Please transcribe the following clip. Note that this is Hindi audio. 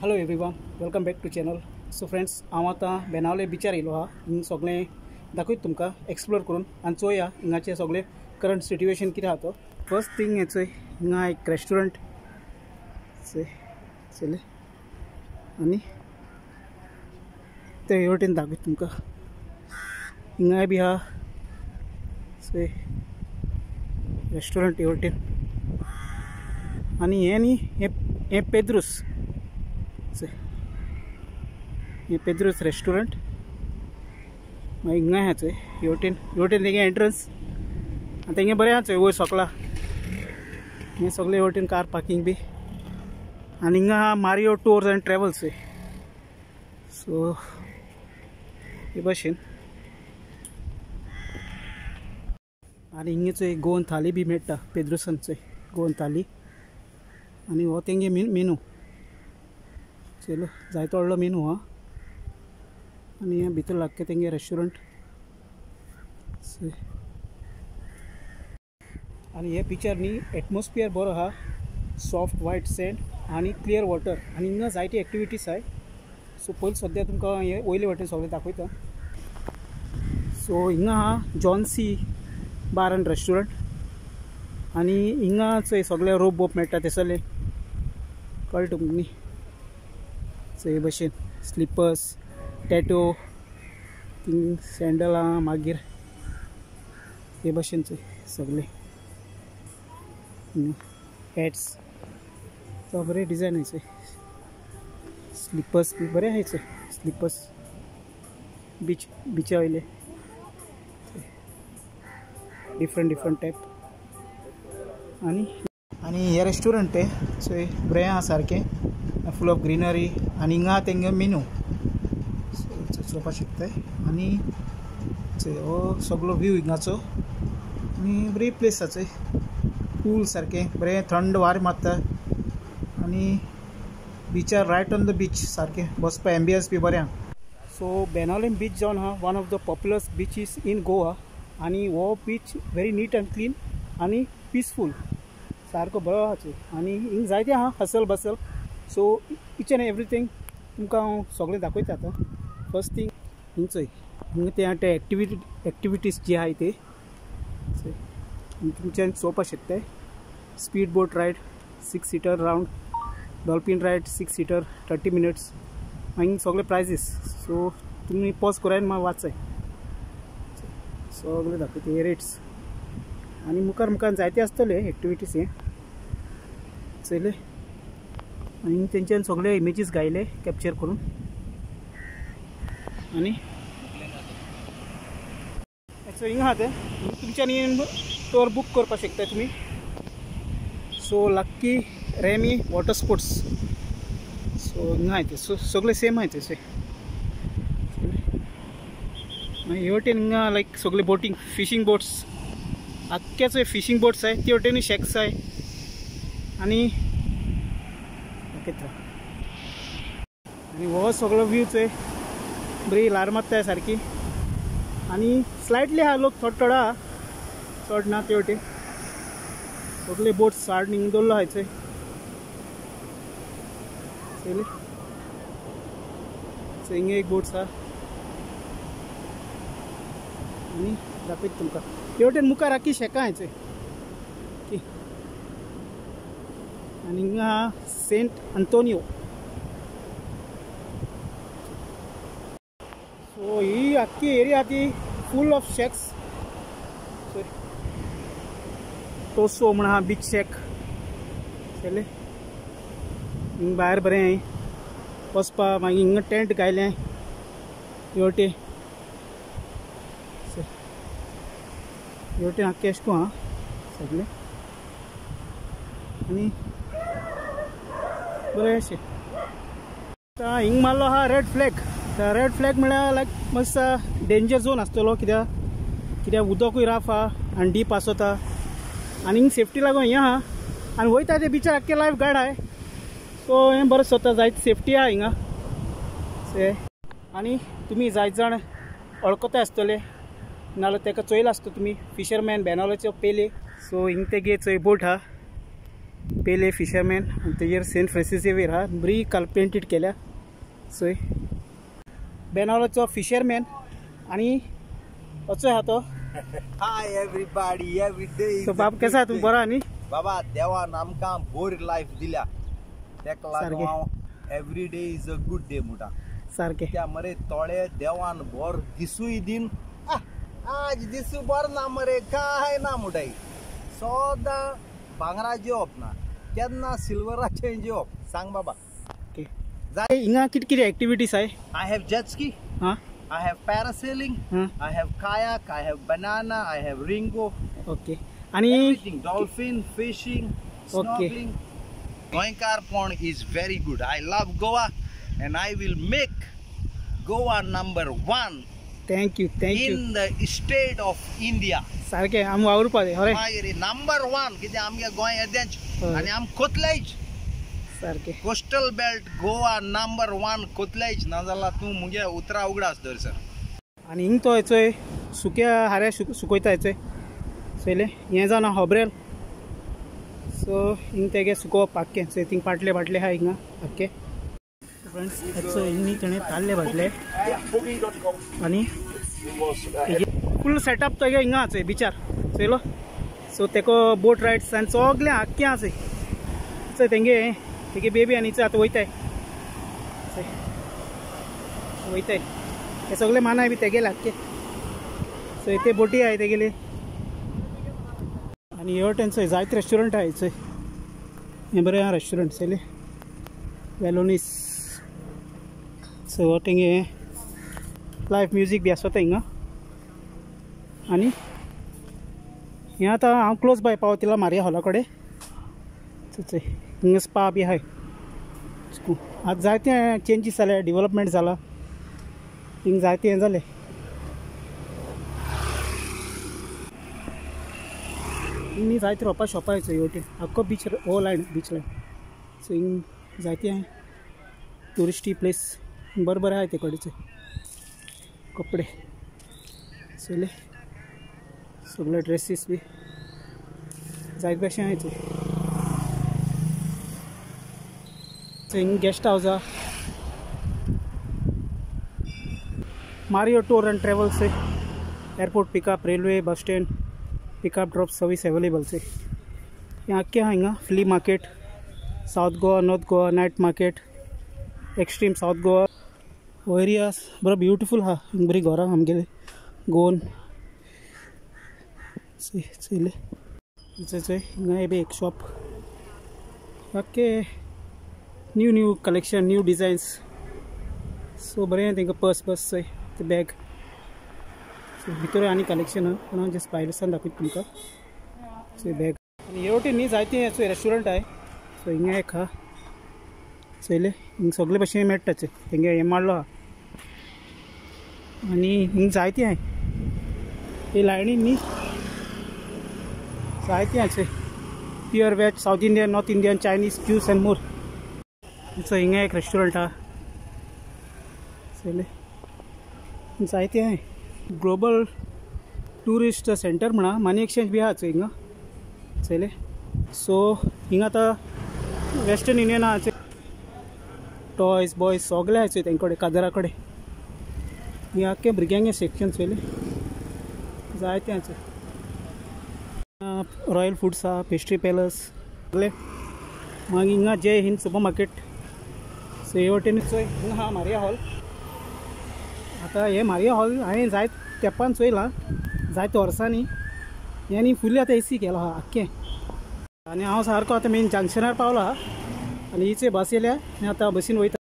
Hello everyone, welcome back to channel. So friends, हांव आतां बेनावले बिचार येयलो हा. हिंग सगळें दाखयत तुमकां एक्सप्लोर करून आनी चोया हिंगाचें सगळें करंट सिट्युएशन कितें आसा तो. फर्स्ट थिंग हें चोय, हिंगा एक रेस्टॉरंट चले आनी ते हे वटेन दाखयत तुमकां. हिंगाय बी आहा चोय रेस्टॉरंट हे वटेन. आनी हें न्ही हें पेद्रूस. ये पेद्रूस रेस्टॉरंट मागीर हिंगा आहा चोय हे वटेन तेगे एंट्रन्स आनी तेंगे बरें आहा चोय वयर सकला. हें सगळें हे वटेन कार पार्किंग बी. आनी हिंगा आहा मारियो टूर्स एंड ट्रॅवल्स. सो हे भाशेन आनी हिंगा चोय गोवन थाली बी मेळटा पेद्रुसान चोय गोवन थाली. आनी हो तेंगे मेनू चलो जायतो व्हडलो मेनू हा. आनी हें भितर लागता तेंगे रेस्टॉरंट. आनी हे पिक्चर न्ही एटमॉस्फियर बरो आहा, सॉफ्ट व्हायट सँड आनी क्लियर वॉटर. आनी हिंगा जायती एक्टिविटीज आहाय. सो पयलीं सद्या तुमकां हे वयले वटेन सगळें दाखयता. सो हिंगा आहा जॉन्सी बार एंड रेस्टॉरंट. आनी हिंगा चोय सगळे रोप बोप मेळटा तेसले कळटा तुमकां न्ही. सो हे भाशेन स्लिपर्स, टॅटो, थिंग सँडलां, मागीर हे भाशेन चोय सगळे हॅट्स. तो बरे डिजायन आहाय चोय. स्लिपर्स बी बरे आहाय चोय. स्लिपर्स बिचा वयले डिफरंट टायप. आनी हे रेस्टॉरंट चोय बरें आहा सारकें, फूल ऑफ ग्रीनरी. आनी हिंगा तेंगे मेनू चोवपाक शकताय. आनी हो सगळो व्यू हिंगाचो. आनी बरी प्लेस आसा चोय, कूल सारकें बरें थंड वारें मारता. आनी बिचार रायट ऑन द बीच सारकें बसपा एम्बियन्स बी बरें आहा. सो बेनावलीम बीच जावन आहा one of the popular beaches इन गोवा. आनी हो बीच व्हेरी नीट एंड क्लीन आनी पिसफूल सारको बरो आहा चोय. आनी हिंग जायते आहा hustle bustle. So each and everything तुमकां हांव सगळें दाखयता आतां. फर्स्ट थिंग हिंग चोय हिंगा ते एक्टिविटीज जी आहाय ते तुमच्यान चोवपाक शकताय. Speed boat ride 6 seater round, dolphin ride 6 seater 30 minutes. मागीर सगळे प्रायजीस. सो तुमी पॉज कराय मागीर वाचाय सगळे दाखयता हे रेट्स. आनी मुखार जायते आसतले एक्टिविटीज हे चले. आनी तेंच्यान सगळे इमेजीस घायले कॅप्चर करून. आनी हिंगा आहा ते तुमच्यानी टूर बुक करपाक शकता तुमी. सो लक्की रेमी वॉटर स्पोर्ट्स. सो हिंगा आहाय ते सगळे सेम आहाय ते. मागीर हे वटेन हिंगा लायक सगळे बोटींग फिशींग बोट्स आख्खेच फिशींग बोट्स आहाय. ते वटेन शॅक्स आहाय. आनी हो सगळो व्यू चोय बरी ल्हार मारता सारकी. आनी स्लायटली आहा लोक थोडो आहा, चड ना ते वटेन. सगळे बोट्स हाड हिंग दवरलो आहाय चोय. सो हिंगा एक बोट्स आहा. आनी दाखयता तुमकां ते वटेन मुखार आख्खी शेकां आहाय चोय. आनी हिंगा आहा सेंट आंतोनियो. सो ही आख्खी एरिया ती फूल ऑफ शॅक्स. टोसो म्हण आहा बीच शॅक चले. हिंग भायर बरें आहाय बसपा. मागीर हिंगा टेंट घायले हे वटेन. हे वटेन आख्खें अशें करून आहा सगळें. आनी बरें अशें हिंग मारलो आहा रेड फ्लॅग. रेड फ्लॅग म्हळ्यार लायक मातसो डेंजर झोन आसतलो कित्याक उदकूय राफ आहा आनी डीप आसता. आनी हिंग सेफ्टी लागून हें आहा. आनी वयता ते बिचार आख्खे लायफ गार्ड आहाय. सो हें बरें स्वता जायत सेफ्टी आहा हिंगा. आनी तुमी जायत जाण वळखताय आसतले नाल्यार ताका चोयला आसता तुमी फिशरमॅन बेनावलेचो पेले. सो हिंग तेगे चोय बोट आहा पेले फिशरमॅन आनी तेजेर सेंट फ्रांसीस झेवियर हा बरी पेंटेड केल्या चोय बेनावलोचो फिशरमॅन आनी असो हा तो Hi everybody, every day is so a बाब good केसा तूं day. बरो आनी बाबा देवान आमकां बोर लायफ दिल्या तेका लागून सारकें. हांव every day is a good day म्हणटा सारकें त्या मरे थोडे देवान बोर दिसूय दिन आज दिसू बरो ना मरे काय ना म्हणटाय सदां भांगरा जेवप ना केन्ना सिल्वराचें जेवप सांग बाबा ओके हिंगा कितें कितें एक्टिविटीज आहाय आय हॅव जेट स्की हां I have parasailing, I have kayak, I have banana, I have ringo, okay आनी everything, dolphin, fishing, snorkeling. Goinkarpon is very good. I love Goa and I will make Goa #1 thank you in the state of India. सारकें आमी वावुरपा जाय हरे मागीर #1 कित्याक आमगे गोंय येदेंच हय. आनी आम कोतलेच सारकें कोस्टल बेल्ट गोवा #1 कोतलेच नाजाल्यार तूं मुगे उतरा उगडास धर सर आनी हिंग तो हेचोय सुक्या हाऱ्या सुकयता हेचोय चोयले हें जावन होब्रेल सो हिंग तेगे सुकोवप आख्खें सो थिंग पाटले बाटले आहा हिंगा आख्खे फ्रेंड्स हेचो हिंग तेणें ताल्ले बाटले आनी फूल सेटअप तेगे हिंगा आसय बिचार चोयलो सो तेको बोट रायड्स आनी सगलें आख्खें आसय चोय तेगे बेबी आनी आतां वयताय वयताय हे सगळे मानाय बी तेगेले आख्खे सो इथे बोटी आहाय तेगेले आनी ह्यो तेंचो जायते रेस्टॉरंट आहाय चोय हें बरें आहा रेस्टॉरंट चोयले वेलोनीस सो तेंगे लायव्ह म्युजीक बी आसता हिंगा आनी हें आतां हांव क्लोज बाय पावतिला मारिया हॉला कडेन चोय हिंगा स्पा बी आहाय आज जायते चेंजीस जाले डेव्हलपमेंट जाला हिंग जायते हें जालें हिंग जायते रोवपा शॉपां आहाय चोय हेवटेन आख्खो बीच हो लायन बीच लायन सो हिंग जायते आहाय ट्युरिस्टी प्लेस बरें बरें आहाय ते कडेचे कपडे चोयले सगळे ड्रेसीस बी जायते भशेन आहाय चोय हिंग गेस्ट हावस आहा मारियो टूर एंड ट्रेवल्स से airport pickup railway bus stand pickup drop service available से यहाँ क्या है हिंगा flea market south Goa north Goa night market extreme south Goa वो एरियाज बड़ा ब्यूटीफुल हा बरी गोरा आमगेले गोवन चले हिंगा बी एक शॉप याके न्यू कलेक्शन न्यू डिजायन्स सो बरें तेंका पर्स चोय ते बॅग सो भितर आनी कलेक्शन आहा पूण हांव जस्ट भायल्यासान दाखयता तुमकां सो बॅग आनी हे वटेन न्ही जायते चोय रेस्टॉरंट आहाय सो हिंगा एक आहा चोयले हिंग सगळे भशेन मेळटा चोय तेंगे हें मारलो आहा आनी हिंग जायते आहाय हे लायनीन न्ही जायते आहा चोय pure veg South Indian North Indian Chinese juice and more सो हिंगा एक रेस्टॉरंट आहा चोयले जायते आहाय ग्लोबल टुरिस्ट सेंटर म्हणा मनी एक्सचेंज बी आहा चोय हिंगा चोयले सो हिंगा आतां वेस्टर्न युनियन आहा चोय टॉयज बॉयज सगळे आहाय चोय तेंचे कडेन काजरा कडेन ही आख्खे भुरग्यांगे सेक्शन चोयले जायते आहा चोय रॉयल फूड्स आहा पेस्ट्री पॅलस सगळे मागीर हिंगा जय हिंद सुपर मार्केट सो हे वटेन चोय हिंगा आहा मारिया हॉल आतां हे मारिया हॉल हांवें जायत तेंपान चोयलां जायते वर्सांनी हे न्ही फुल्ली आतां एसी केलो आहा आख्खें आनी हांव सारको आतां मेन जंक्शनार पावलो आहा आनी हिचे बस येयल्या आनी आतां बसीन वयता